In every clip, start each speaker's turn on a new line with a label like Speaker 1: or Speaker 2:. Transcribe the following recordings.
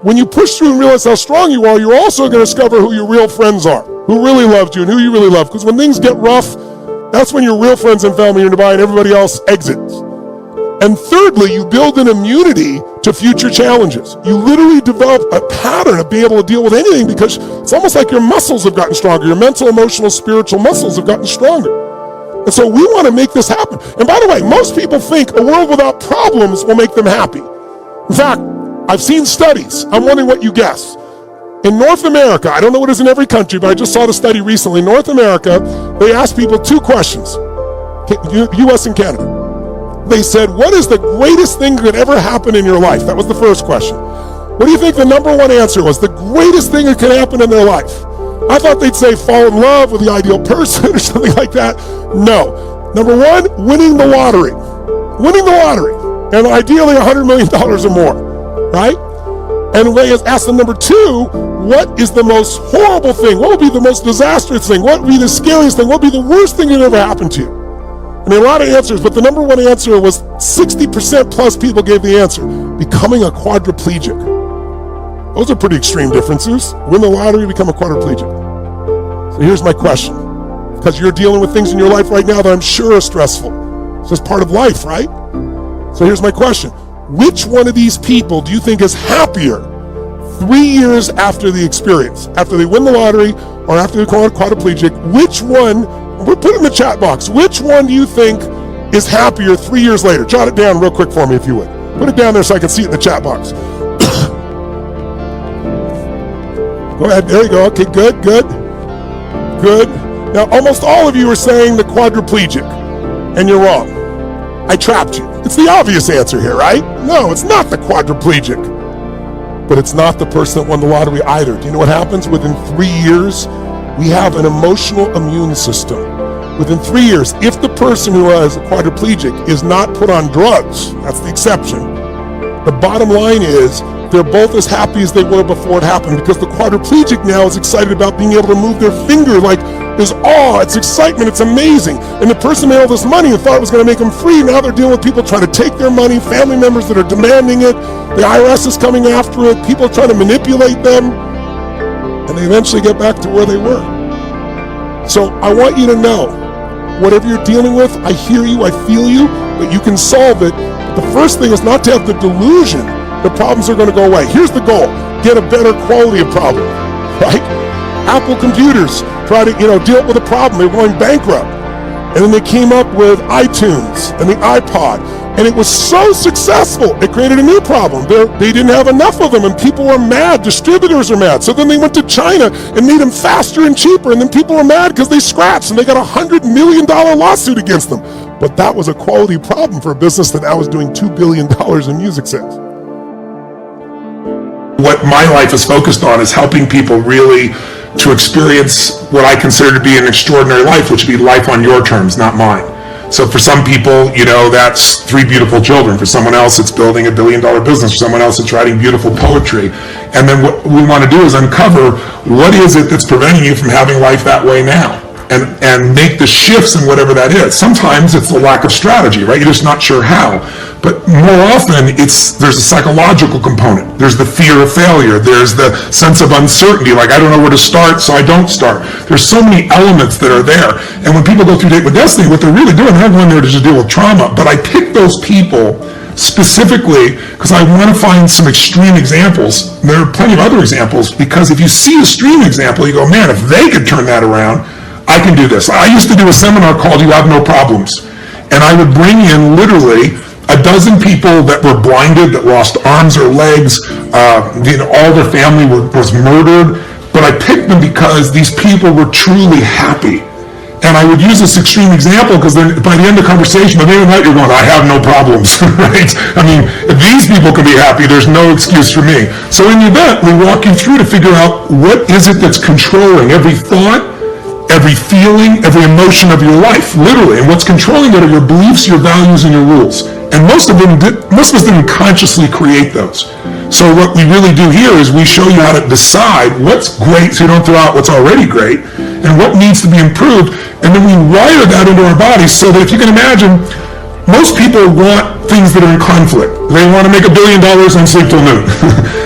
Speaker 1: when you push through and realize how strong you are, you're also going to discover who your real friends are, who really loved you and who you really love. Because when things get rough, that's when your real friends and family are nearby and everybody else exits. And thirdly, you build an immunity to future challenges. You literally develop a pattern of being able to deal with anything because it's almost like your muscles have gotten stronger. Your mental, emotional, spiritual muscles have gotten stronger. And so we want to make this happen. And by the way, most people think a world without problems will make them happy. In fact, I've seen studies. I'm wondering what you guess. In North America, I don't know what it is in every country, but I just saw the study recently. In North America, they asked people 2 questions, US and Canada. They said, what is the greatest thing that could ever happen in your life? That was the first question. What do you think the number 1 answer was? The greatest thing that could happen in their life? I thought they'd say fall in love with the ideal person or something like that. No. Number 1, winning the lottery. Winning the lottery. And ideally $100 million or more, right? And they asked them number 2, what is the most horrible thing? What would be the most disastrous thing? What would be the scariest thing? What would be the worst thing that ever happened to you? I mean, a lot of answers, but the number 1 answer was 60% plus people gave the answer, becoming a quadriplegic. Those are pretty extreme differences. Win the lottery, become a quadriplegic. So here's my question, because you're dealing with things in your life right now that I'm sure are stressful. It's just part of life, right? So here's my question. Which one of these people do you think is happier 3 years after the experience? After they win the lottery or after they become a quadriplegic, which one, we'll put it in the chat box, which one do you think is happier 3 years later? Jot it down real quick for me if you would. Put it down there so I can see it in the chat box. Go ahead, there you go. Okay, good. Now, almost all of you are saying the quadriplegic, and you're wrong. I trapped you. It's the obvious answer here, right? No, it's not the quadriplegic. But it's not the person that won the lottery either. Do you know what happens? Within 3 years, we have an emotional immune system. Within 3 years, if the person who is a quadriplegic is not put on drugs, that's the exception, the bottom line is they're both as happy as they were before it happened, because the quadriplegic now is excited about being able to move their finger. Like, there's awe, it's excitement, it's amazing. And the person made all this money and thought it was going to make them free. Now they're dealing with people trying to take their money, family members that are demanding it. The IRS is coming after it. People are trying to manipulate them. And they eventually get back to where they were. So I want you to know, whatever you're dealing with, I hear you, I feel you, but you can solve it. But the first thing is not to have the delusion the problems are going to go away. Here's the goal: get a better quality of problem, right? Apple computers try to, deal with a problem. They were going bankrupt. And then they came up with iTunes and the iPod. And it was so successful, it created a new problem. They didn't have enough of them, and people were mad. Distributors are mad. So then they went to China and made them faster and cheaper. And then people were mad because they scratched, and they got $100 million lawsuit against them. But that was a quality problem for a business that now is doing $2 billion in music sales.
Speaker 2: What my life is focused on is helping people really to experience what I consider to be an extraordinary life, which would be life on your terms, not mine. So for some people, that's 3 beautiful children. For someone else, it's building $1 billion business. For someone else, it's writing beautiful poetry. And then what we want to do is uncover what is it that's preventing you from having life that way now, and make the shifts in whatever that is. Sometimes it's the lack of strategy, right? You're just not sure how. But more often, there's a psychological component. There's the fear of failure. There's the sense of uncertainty, like I don't know where to start, so I don't start. There's so many elements that are there. And when people go through Date with Destiny, what they're really doing, they're not going there to just deal with trauma. But I pick those people specifically because I want to find some extreme examples. There are plenty of other examples, because if you see a extreme example, you go, man, if they could turn that around, I can do this. I used to do a seminar called You Have No Problems. And I would bring in literally a dozen people that were blinded, that lost arms or legs, all their family was murdered. But I picked them because these people were truly happy. And I would use this extreme example because then by the end of the conversation, by the end of the night, you're going, I have no problems, right? I mean, if these people can be happy, there's no excuse for me. So in the event, we walk you through to figure out what is it that's controlling every thought, every feeling, every emotion of your life, literally. And what's controlling it are your beliefs, your values, and your rules. And most of us didn't consciously create those. So what we really do here is we show you how to decide what's great so you don't throw out what's already great, and what needs to be improved. And then we wire that into our bodies so that, if you can imagine, most people want things that are in conflict. They want to make $1 billion and sleep till noon.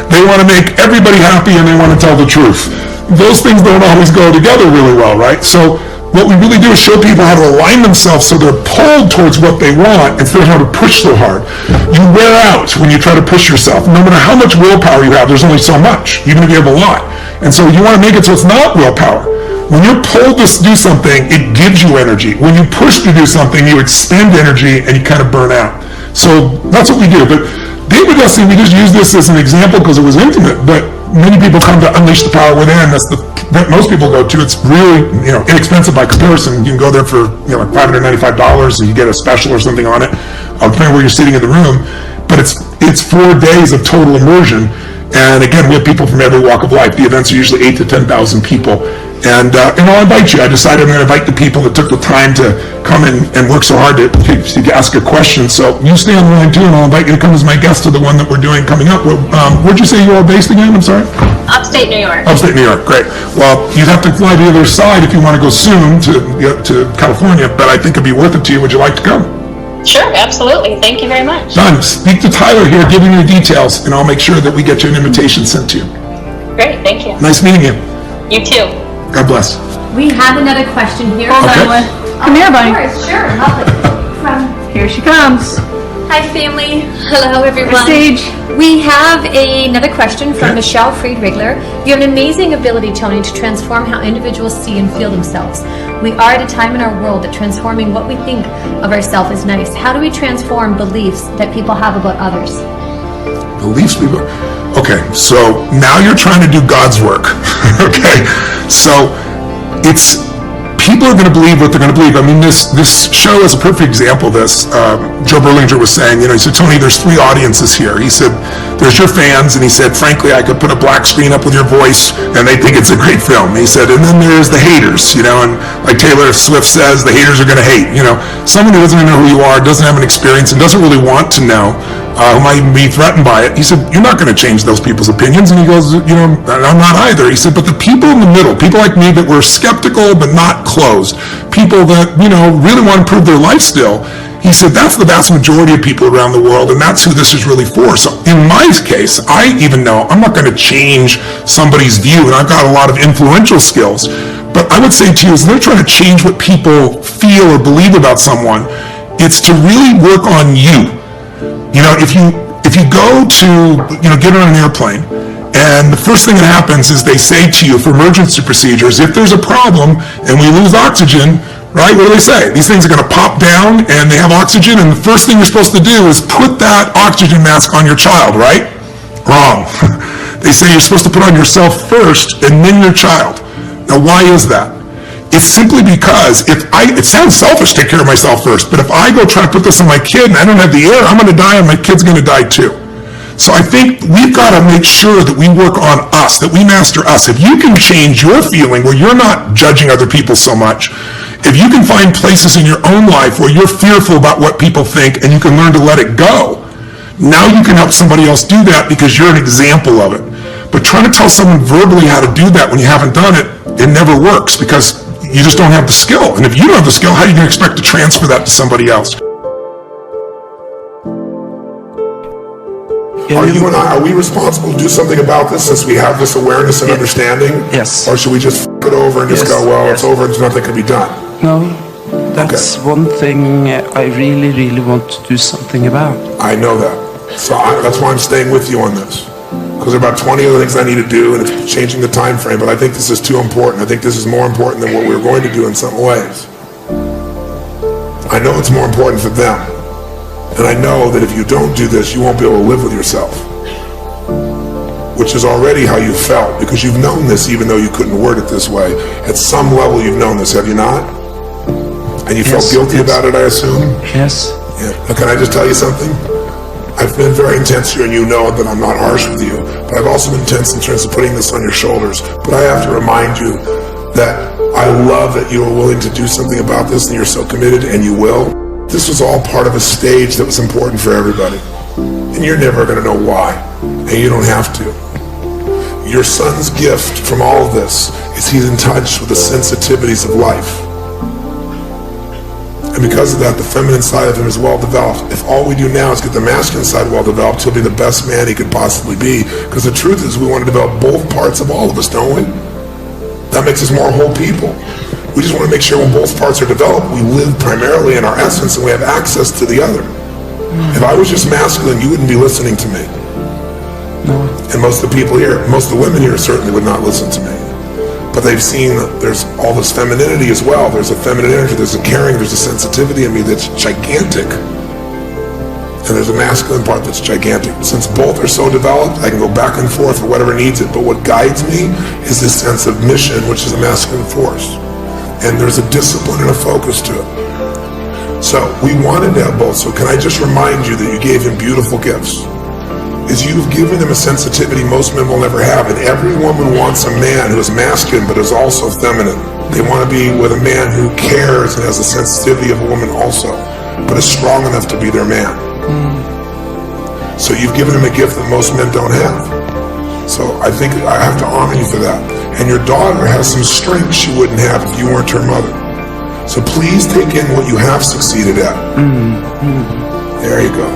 Speaker 2: They want to make everybody happy and they want to tell the truth. Those things don't always go together really well, right? So what we really do is show people how to align themselves so they're pulled towards what they want instead of how to push so hard. You wear out when you try to push yourself. No matter how much willpower you have, there's only so much, even if you have a lot. And so you want to make it so it's not willpower. When you're pulled to do something, it gives you energy. When you push to do something, you expend energy and you kind of burn out. So that's what we do. But David Dusty, we just use this as an example because it was intimate, but many people come to unleash the power within. That's that most people go to. It's really, inexpensive by comparison. You can go there for, like $595 and you get a special or something on it, depending where you're sitting in the room. But it's 4 days of total immersion. And again, we have people from every walk of life. The events are usually 8,000 to 10,000 people. And I'll invite you. I decided I'm going to invite the people that took the time to come in and work so hard to ask a question. So you stay on the line too, and I'll invite you to come as my guest to the one that we're doing coming up. Where'd you say you are based again? I'm sorry?
Speaker 3: Upstate New York.
Speaker 2: Upstate New York, great. Well, you'd have to fly to the other side if you want to go soon to California, but I think it'd be worth it to you. Would you like to come?
Speaker 3: Sure, absolutely. Thank you very much.
Speaker 2: Done. Speak to Tyler here, give him the details, and I'll make sure that we get you an invitation sent to you.
Speaker 3: Great, thank you.
Speaker 2: Nice meeting you.
Speaker 3: You too.
Speaker 2: God bless.
Speaker 4: We have another question here.
Speaker 2: Okay.
Speaker 4: Come here, Bunny.
Speaker 5: Sure, lovely.
Speaker 4: Here she comes.
Speaker 5: Hi, family. Hello, everyone.
Speaker 4: Stage.
Speaker 5: We have another question from
Speaker 2: Okay.
Speaker 5: Michelle Fried-Rigler. You have an amazing ability, Tony, to transform how individuals see and feel themselves. We are at a time in our world that transforming what we think of ourselves is nice. How do we transform beliefs that people have about others?
Speaker 2: Beliefs people. Okay, so now you're trying to do God's work. Okay, so it's people are going to believe what they're going to believe. I mean, this show is a perfect example of this. Joe Berlinger was saying, he said, Tony, there's 3 audiences here. He said, there's your fans, and he said, frankly, I could put a black screen up with your voice, and they think it's a great film. He said, and then there's the haters, and like Taylor Swift says, the haters are going to hate. Someone who doesn't even know who you are, doesn't have an experience, and doesn't really want to know, who might even be threatened by it. He said, you're not going to change those people's opinions. And he goes, I'm not either. He said, but the people in the middle, people like me that were skeptical but not closed, people that, really want to improve their life still, he said, that's the vast majority of people around the world, and that's who this is really for. So in my case, I even know I'm not going to change somebody's view, and I've got a lot of influential skills. But I would say to you, is they're trying to change what people feel or believe about someone. It's to really work on you. If you go to, get on an airplane, and the first thing that happens is they say to you for emergency procedures, if there's a problem and we lose oxygen, right, what do they say? These things are going to pop down and they have oxygen, and the first thing you're supposed to do is put that oxygen mask on your child, right? Wrong. They say you're supposed to put on yourself first and then your child. Now, why is that? It's simply because it sounds selfish to take care of myself first, but if I go try to put this on my kid and I don't have the air, I'm going to die and my kid's going to die too. So I think we've got to make sure that we work on us, that we master us. If you can change your feeling where you're not judging other people so much, if you can find places in your own life where you're fearful about what people think and you can learn to let it go, now you can help somebody else do that because you're an example of it. But trying to tell someone verbally how to do that when you haven't done it, it never works because you just don't have the skill. And if you don't have the skill, how are you going to expect to transfer that to somebody else?
Speaker 6: Are you and I, are we responsible to do something about this since we have this awareness and understanding?
Speaker 7: Yes.
Speaker 6: Or should we just f*** it over and just go, well, it's over and there's nothing can be done?
Speaker 7: No, that's one thing I really, really want to do something about.
Speaker 6: I know that. So that's why I'm staying with you on this. Because there are about 20 other things I need to do and it's changing the time frame, but I think this is too important. I think this is more important than what we were going to do in some ways. I know it's more important for them. And I know that if you don't do this, you won't be able to live with yourself. Which is already how you felt, because you've known this even though you couldn't word it this way. At some level you've known this, have you not? And you felt guilty about it, I assume?
Speaker 7: Yes.
Speaker 6: Yeah. Now, can I just tell you something? I've been very intense here, and you know that I'm not harsh with you, but I've also been intense in terms of putting this on your shoulders. But I have to remind you that I love that you are willing to do something about this, and you're so committed, and you will. This was all part of a stage that was important for everybody. And you're never going to know why, and you don't have to. Your son's gift from all of this is he's in touch with the sensitivities of life. And because of that, the feminine side of him is well developed. If all we do now is get the masculine side well developed, he'll be the best man he could possibly be. Because the truth is, we want to develop both parts of all of us, don't we? That makes us more whole people. We just want to make sure when both parts are developed, we live primarily in our essence and we have access to the other. If I was just masculine, you wouldn't be listening to me. And most of the people here, most of the women here certainly would not listen to me. But they've seen there's all this femininity as well. There's a feminine energy, there's a caring, there's a sensitivity in me that's gigantic. And there's a masculine part that's gigantic. Since both are so developed, I can go back and forth for whatever needs it. But what guides me is this sense of mission, which is a masculine force. And there's a discipline and a focus to it. So we wanted to have both. So can I just remind you that you gave him beautiful gifts? Is you've given him a sensitivity most men will never have. And every woman wants a man who is masculine but is also feminine. They want to be with a man who cares and has the sensitivity of a woman also, but is strong enough to be their man. So you've given him a gift that most men don't have. So I think I have to honor you for that. And your daughter has some strength she wouldn't have if you weren't her mother. So please take in what you have succeeded at. There you go.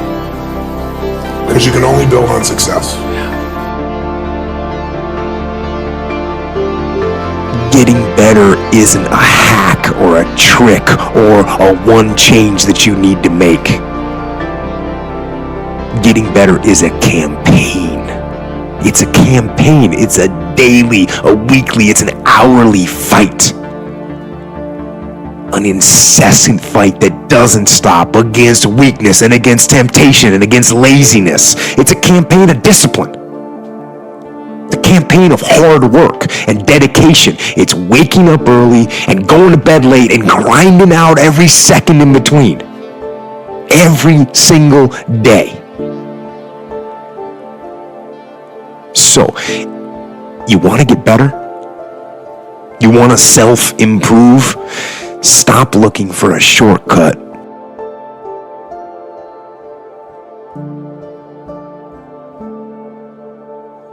Speaker 6: Because you can only build on success.
Speaker 8: Getting better isn't a hack or a trick or a one change that you need to make. Getting better is a campaign. It's a campaign. It's a daily, a weekly, it's an hourly fight. An incessant fight that doesn't stop against weakness and against temptation and against laziness. It's a campaign of discipline. It's a campaign of hard work and dedication. It's waking up early and going to bed late and grinding out every second in between. Every single day. So, you want to get better? You want to self-improve? Stop looking for a shortcut.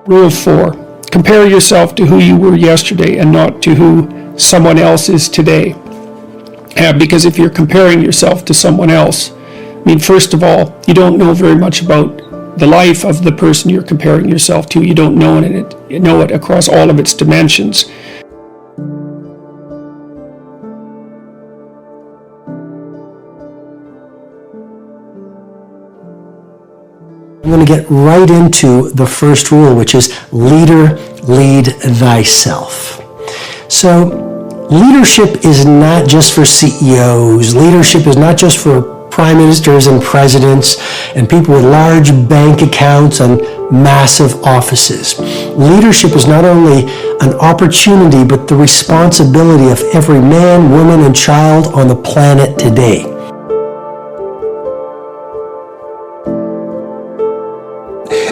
Speaker 9: Rule 4. Compare yourself to who you were yesterday and not to who someone else is today. Because if you're comparing yourself to someone else, I mean, first of all, you don't know very much about the life of the person you're comparing yourself to. You don't know it. You know it across all of its dimensions.
Speaker 10: I'm going to get right into the first rule, which is leader, lead thyself. So leadership is not just for CEOs. Leadership is not just for prime ministers and presidents and people with large bank accounts and massive offices. Leadership is not only an opportunity, but the responsibility of every man, woman, and child on the planet today.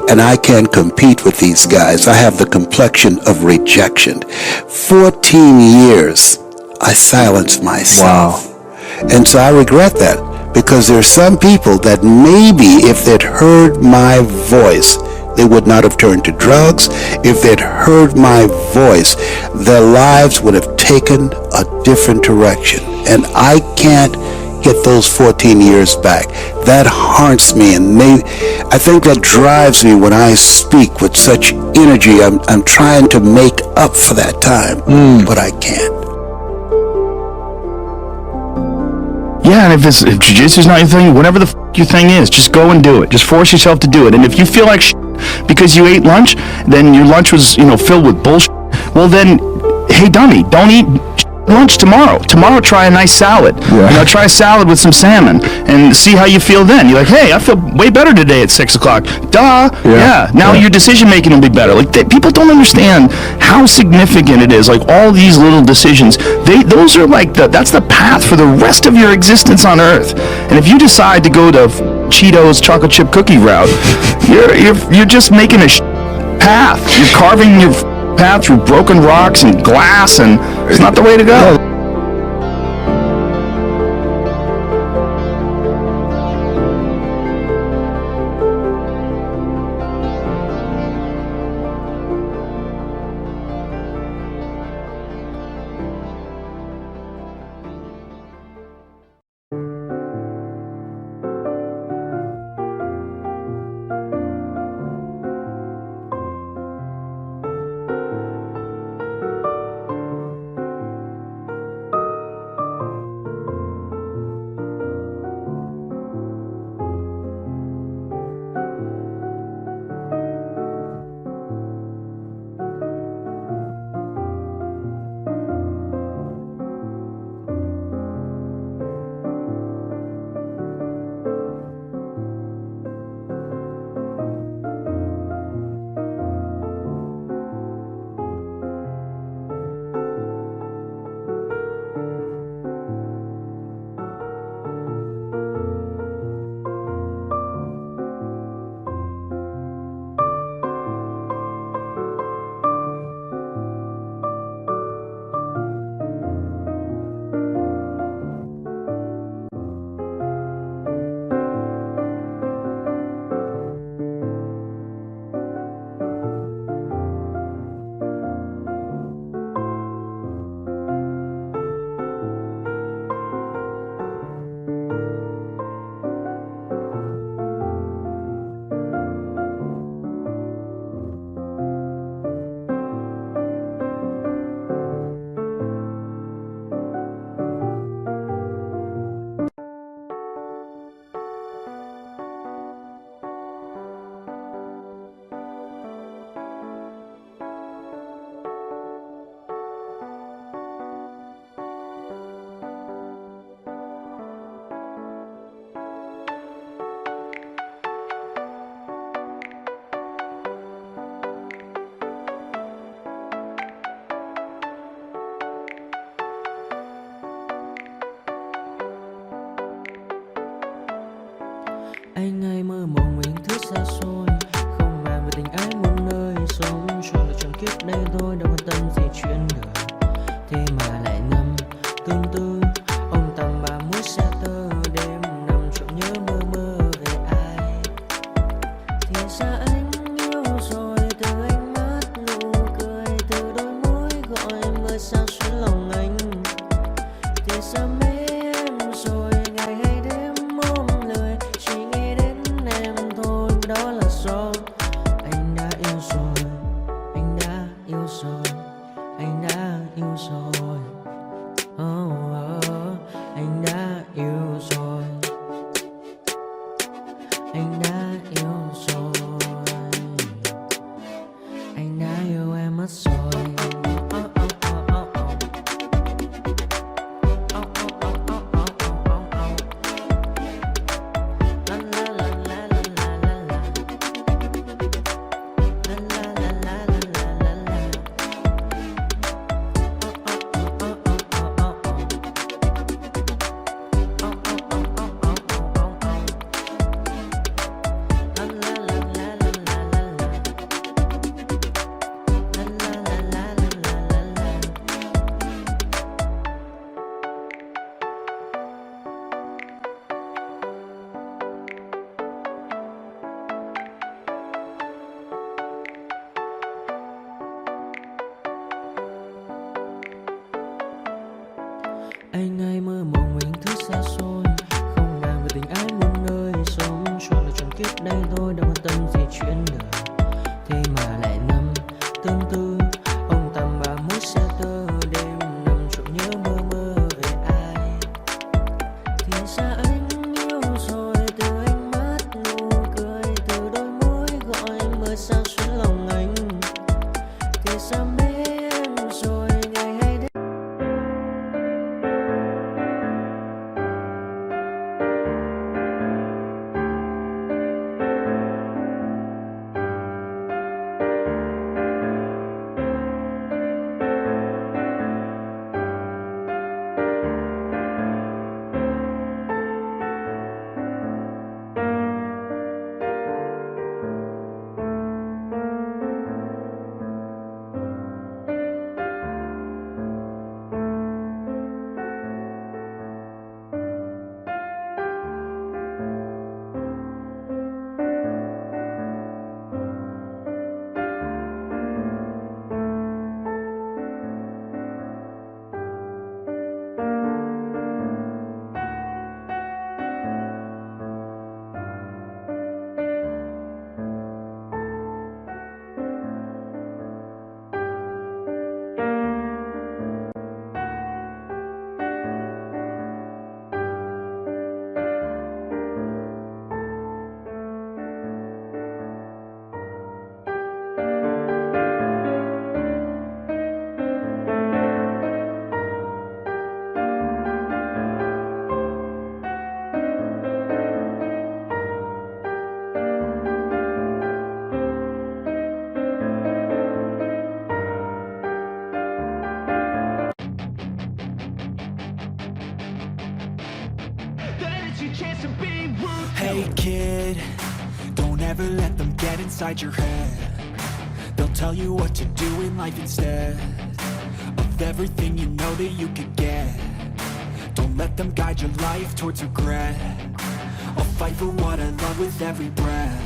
Speaker 11: And I can't compete with these guys. I have the complexion of rejection. 14 years, I silenced myself. Wow. And so I regret that, because there are some people that maybe if they'd heard my voice, they would not have turned to drugs. If they'd heard my voice, their lives would have taken a different direction. And I can't get those 14 years back. That haunts me, and I think that drives me when I speak with such energy. I'm trying to make up for that time, but I can't.
Speaker 12: Yeah, and if jiu-jitsu's not your thing, whatever the your thing is, just go and do it. Just force yourself to do it. And if you feel like because you ate lunch, then your lunch was, filled with bullshit, well then, hey dummy, don't eat lunch tomorrow. Tomorrow try a nice salad. Yeah. Try a salad with some salmon and see how you feel then. You're like, hey, I feel way better today at 6 o'clock. Duh. Yeah. Now your decision making will be better. Like people don't understand how significant it is. Like all these little decisions, those are like that's the path for the rest of your existence on Earth. And if you decide to go to Cheetos chocolate chip cookie route, you're just making a path. You're carving your path through broken rocks and glass, and it's not the way to go.
Speaker 13: kiếp đây thôi đâu quan tâm gì chuyện đời. Thế mà lại ngâm tương tư ông tầm bà mút xe tơ đêm nằm trộm nhớ mơ mơ về ai. Thì ra anh yêu rồi từ ánh mắt nụ cười từ đôi môi gọi mưa sao xuyến lòng anh. Thì ra mê em rồi ngày hay đêm ôm lời chỉ nghĩ đến em thôi, đó là do anh đã yêu rồi, anh đã yêu rồi, anh đã yêu rồi. Anh đã yêu rồi, anh đã yêu rồi, anh đã yêu em mất rồi. Anh hay mơ mộng mình thứ xa xôi, không đàm về tình ái muôn nơi, sống cho là chuyện kiếp đây thôi đâu quan tâm gì chuyện đời. Thế mà lại nằm tương tư ông tầm bà mút xe tơ đêm nằm trộm nhớ mơ mơ về ai. Thì ra anh yêu rồi từ ánh mắt nụ cười từ đôi môi gọi mưa sao xuyến lòng anh. Thì ra mê em rồi ngày hay đêm.
Speaker 14: Hey kid, don't ever let them get inside your head. They'll tell you what to do in life instead of everything you know that you could get. Don't let them guide your life towards regret. I'll fight for what I love with every breath.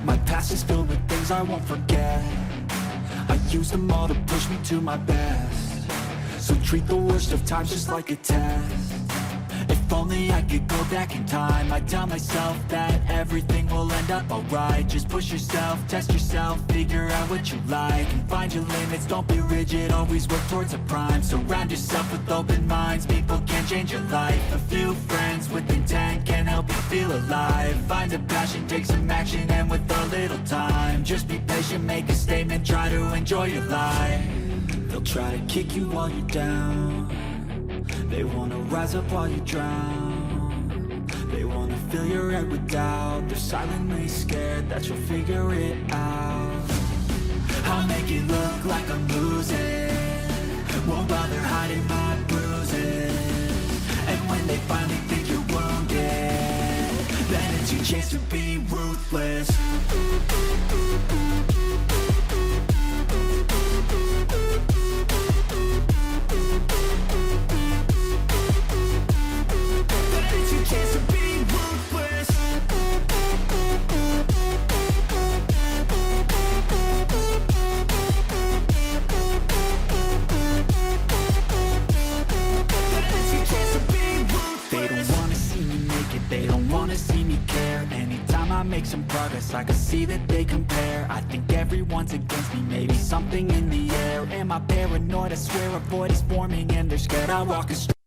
Speaker 14: My past is filled with things I won't forget. I use them all to push me to my best. So treat the worst of times just like a test. If only I could go back in time, I'd tell myself that everything will end up alright. Just push yourself, test yourself, figure out what you like, and find your limits, don't be rigid, always work towards a prime. Surround yourself with open minds, people can change your life. A few friends with intent can help you feel alive. Find a passion, take some action, and with a little time, just be patient, make a statement, try to enjoy your life. They'll try to kick you while you're down. They wanna rise up while you drown. They wanna fill your head with doubt. They're silently scared that you'll figure it out. I'll make it look like I'm losing, won't bother hiding my bruises. And when they finally think you're wounded, then it's your chance to be ruthless. some progress, I can see that they compare. I think everyone's against me, maybe something in the air. Am I paranoid? I swear a void is forming and they're scared I walk a